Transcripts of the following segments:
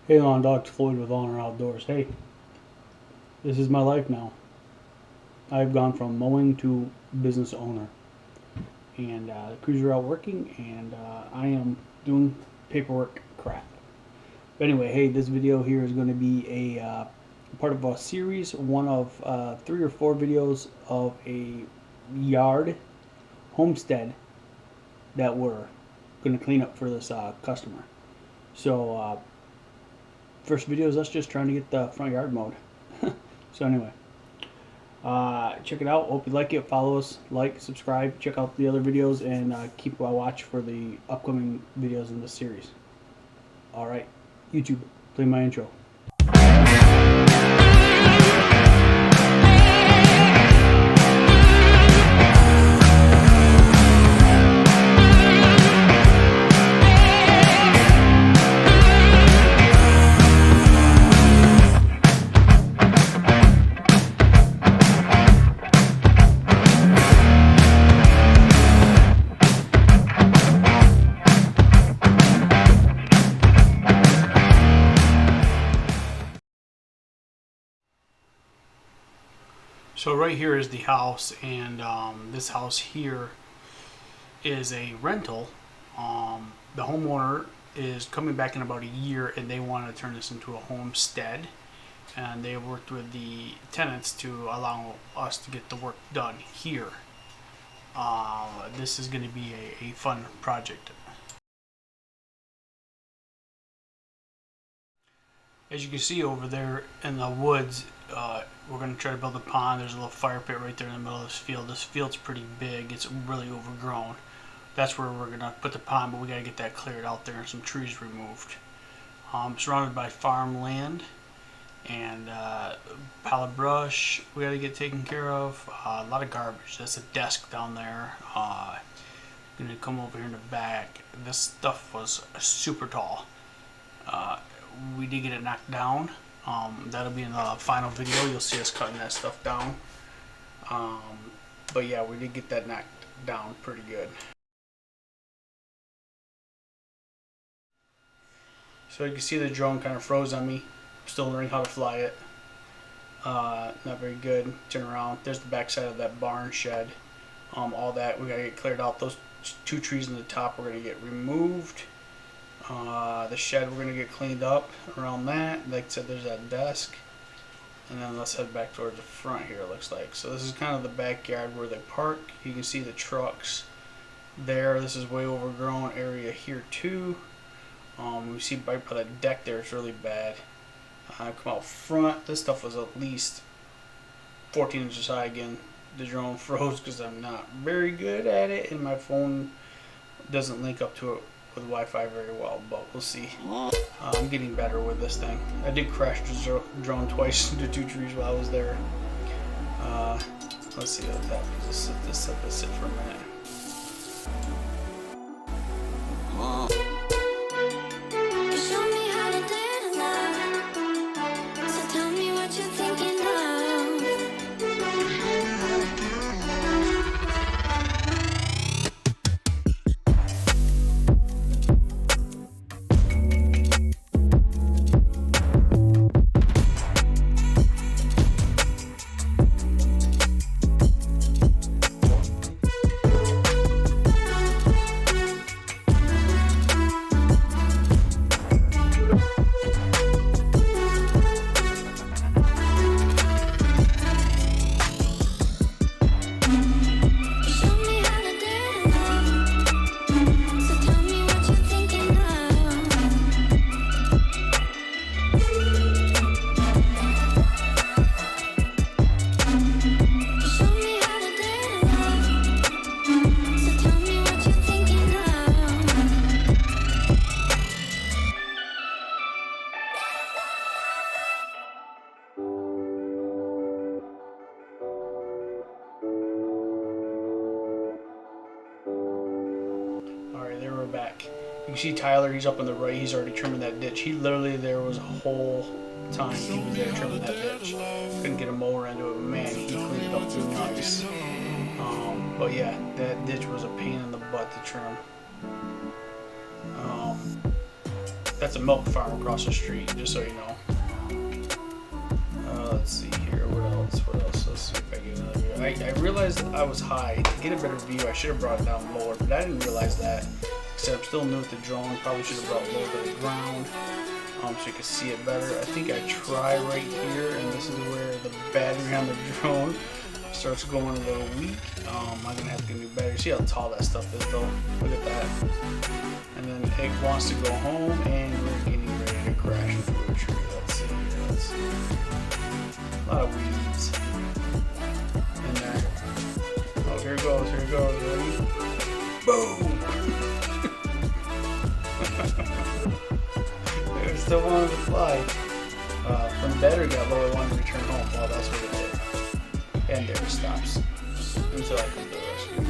Hey, on Dr. Floyd with Honor Outdoors. Hey, this is my life now. I've gone from mowing to business owner, and the crews are out working, and I am doing paperwork crap. But anyway, hey, this video here is going to be a part of a series, one of 3 or 4 videos of a yard homestead that we're going to clean up for this customer. So first video is us just trying to get the front yard mowed. So anyway, check it out. Hope you like it. Follow us, like, subscribe, check out the other videos, and keep a watch for the upcoming videos in this series. Alright, YouTube, play my intro. So right here is the house, and this house here is a rental. The homeowner is coming back in about a year, and they want to turn this into a homestead. And they worked with the tenants to allow us to get the work done here. This is going to be a fun project. As you can see over there in the woods, we're going to try to build a pond. There's a little fire pit right there in the middle of this field. This field's pretty big. It's really overgrown. That's where we're going to put the pond, but we got to get that cleared out there and some trees removed. Surrounded by farmland and a pile of brush we got to get taken care of. A lot of garbage. That's a desk down there. Going to come over here in the back. This stuff was super tall. We did get it knocked down. That'll be in the final video. You'll see us cutting that stuff down. But yeah, we did get that knocked down pretty good. So you can see the drone kind of froze on me. Still learning how to fly it. Not very good. Turn around. There's the back side of that barn shed. All that we gotta get cleared out. Those 2 trees in the top we're gonna get removed. The shed we're going to get cleaned up around that. Like I said, there's that desk. And then let's head back towards the front here, it looks like. So this is kind of the backyard where they park. You can see the trucks there. This is way overgrown area here too. We see right by the deck there, it's really bad. Come out front. This stuff was at least 14 inches high. Again, the drone froze because I'm not very good at it, and my phone doesn't link up to it with Wi-Fi very well, but we'll see. I'm getting better with this thing. I did crash the drone twice into 2 trees while I was there. Let's see what that is. Let's let this sit for a minute. Back. You can see Tyler, he's up on the right, he's already trimming that ditch. He literally, there was a whole time he was there trimming that ditch. Couldn't get a mower into it, but man, he cleaned it up too nice. But yeah, that ditch was a pain in the butt to trim. That's a milk farm across the street, just so you know. Let's see here. What else? Let's see if I get another view. I realized I was high. To get a better view, I should have brought it down lower, but I didn't realize that. Because I'm still new with the drone. Probably should have brought it lower to the ground, so you can see it better. I think I try right here, and this is where the battery on the drone starts going a little weak. I'm gonna have to get a new battery. See how tall that stuff is, though. Look at that. And then it wants to go home, and we're getting ready to crash into a tree. Let's see here. Let's see. A lot of weeds in there. Oh, here it goes. Here it goes. Ready? Boom! It still wanted to fly. When the battery got low, I wanted to return home. Well, that's what it did. And there it stops. Until I come to the rescue.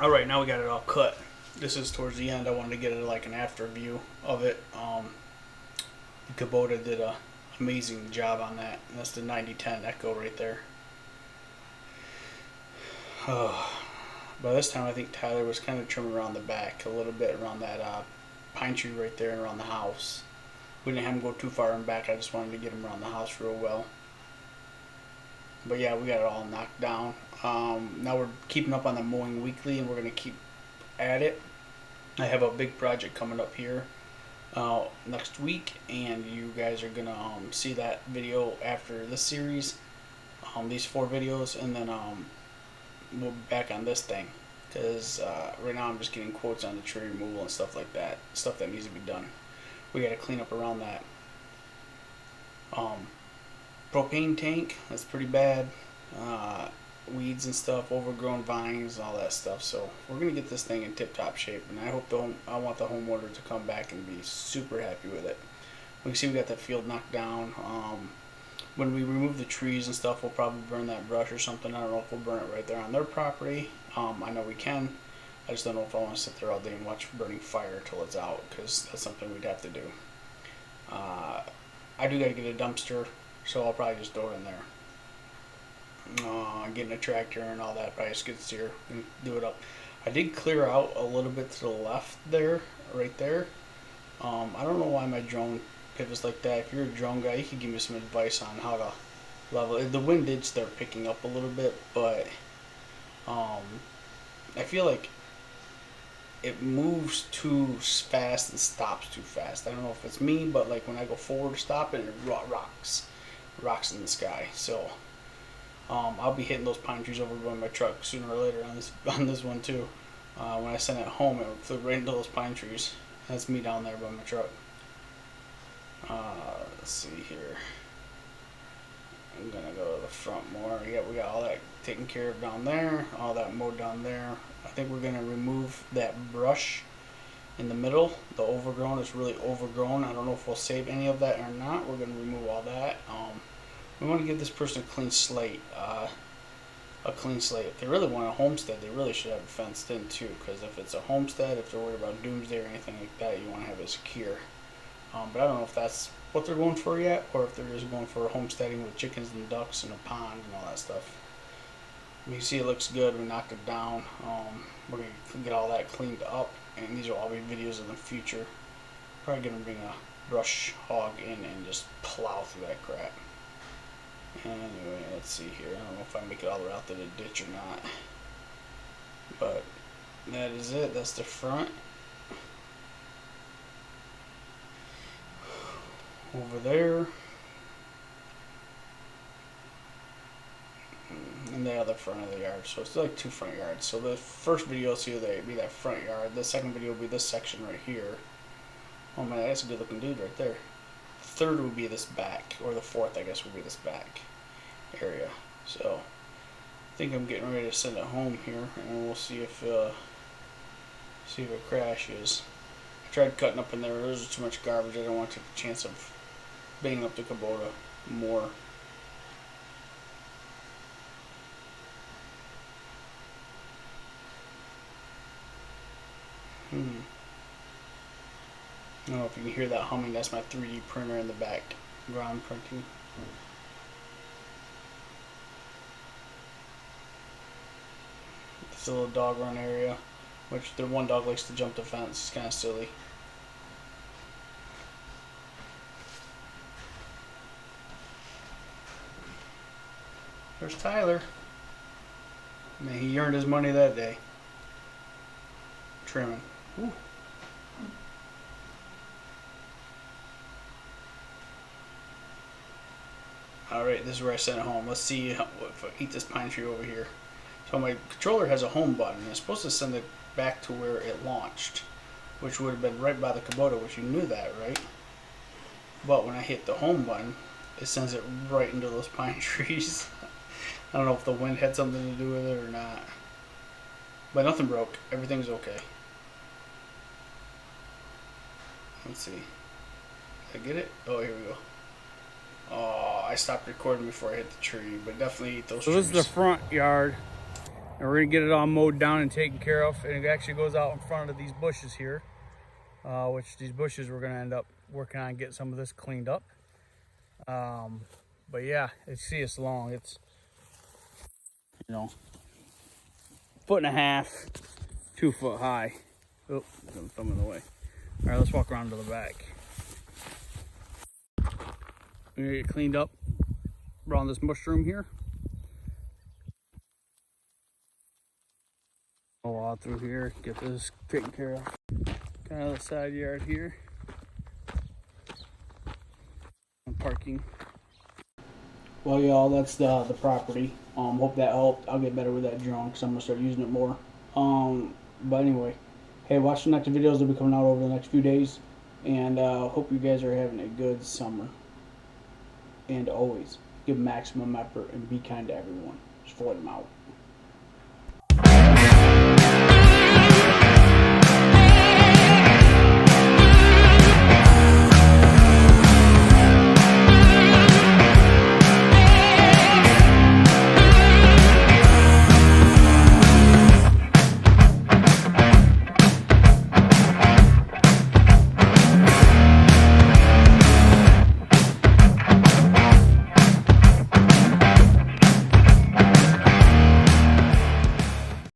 Alright, now we got it all cut. This is towards the end. I wanted to get it like an after view of it. Kubota did an amazing job on that. And that's the 9010 Echo right there. By this time, I think Tyler was kind of trimming around the back a little bit, around that pine tree right there and around the house. We didn't have him go too far in back. I just wanted to get him around the house real well. But yeah, we got it all knocked down. Now we're keeping up on the mowing weekly, and we're going to keep at it. I have a big project coming up here next week, and you guys are going to see that video after this series, these 4 videos, and then we'll be back on this thing, because right now I'm just getting quotes on the tree removal and stuff like that, stuff that needs to be done. We got to clean up around that propane tank. That's pretty bad. Weeds and stuff, overgrown vines, all that stuff. So we're gonna get this thing in tip-top shape, and I want the homeowner to come back and be super happy with it. We can see we got that field knocked down. When we remove the trees and stuff, we'll probably burn that brush or something. I don't know if we'll burn it right there on their property. I know we can. I just don't know if I want to sit there all day and watch burning fire till it's out, because that's something we'd have to do. I do gotta get a dumpster, so I'll probably just throw it in there. Getting a tractor and all that, probably skid steer and do it up. I did clear out a little bit to the left there, right there. I don't know why my drone pivots like that. If you're a drone guy, you can give me some advice on how to level it. The wind did start picking up a little bit, but I feel like it moves too fast and stops too fast. I don't know if it's me, but like when I go forward to stop it, it rocks in the sky. So I'll be hitting those pine trees over by my truck sooner or later on this one too. When I send it home, it flew right into those pine trees. That's me down there by my truck. Let's see here. I'm gonna go to the front more. Yeah, we got all that taken care of down there, all that mowed down there. I think we're gonna remove that brush in the middle. The overgrown is really overgrown. I don't know if we'll save any of that or not. We're gonna remove all that. We want to give this person a clean slate. If they really want a homestead, they really should have it fenced in too. Because if it's a homestead, if they're worried about doomsday or anything like that, you want to have it secure. But I don't know if that's what they're going for yet, or if they're just going for a homesteading with chickens and ducks and a pond and all that stuff. You see it looks good. We knocked it down. We're going to get all that cleaned up, and these will all be videos in the future. Probably going to bring a brush hog in and just plow through that crap. Anyway, let's see here. I don't know if I make it all the way out to the ditch or not. But that is it. That's the front. Over there. And the other front of the yard. So it's like 2 front yards. So the first video will see that be that front yard. The second video will be this section right here. Oh man, that's a good looking dude right there. Third would be this back, or the fourth, I guess, would be this back area. So I think I'm getting ready to send it home here, and we'll see if it crashes. I tried cutting up in there. There was too much garbage. I don't want to take the chance of banging up the Kubota more. I don't know if you can hear that humming. That's my 3D printer in the background printing. It's a little dog run area, which the one dog likes to jump the fence. It's kind of silly. There's Tyler. Man, he earned his money that day. Trimming. Ooh. Alright, this is where I sent it home. Let's see if I eat this pine tree over here. So my controller has a home button. It's supposed to send it back to where it launched, which would have been right by the Kubota, which you knew that, right? But when I hit the home button, it sends it right into those pine trees. I don't know if the wind had something to do with it or not. But nothing broke. Everything's okay. Let's see. Did I get it? Oh, here we go. Oh, I stopped recording before I hit the tree, but definitely eat those trees. So this is the front yard, and we're going to get it all mowed down and taken care of. And it actually goes out in front of these bushes here, which these bushes we're going to end up working on getting some of this cleaned up. But yeah, see, it's long. It's, you know, 1.5 feet, 2 foot high. Oh, I'm thumbing the way. All right, let's walk around to the back. We're gonna get cleaned up around this mushroom here. Go out through here, get this taken care of. Kind of the side yard here. And parking. Well, y'all, that's the property. Hope that helped. I'll get better with that drone because I'm gonna start using it more. But anyway, hey, watch the next videos. They'll be coming out over the next few days, and hope you guys are having a good summer. And always give maximum effort and be kind to everyone. Just flood them out.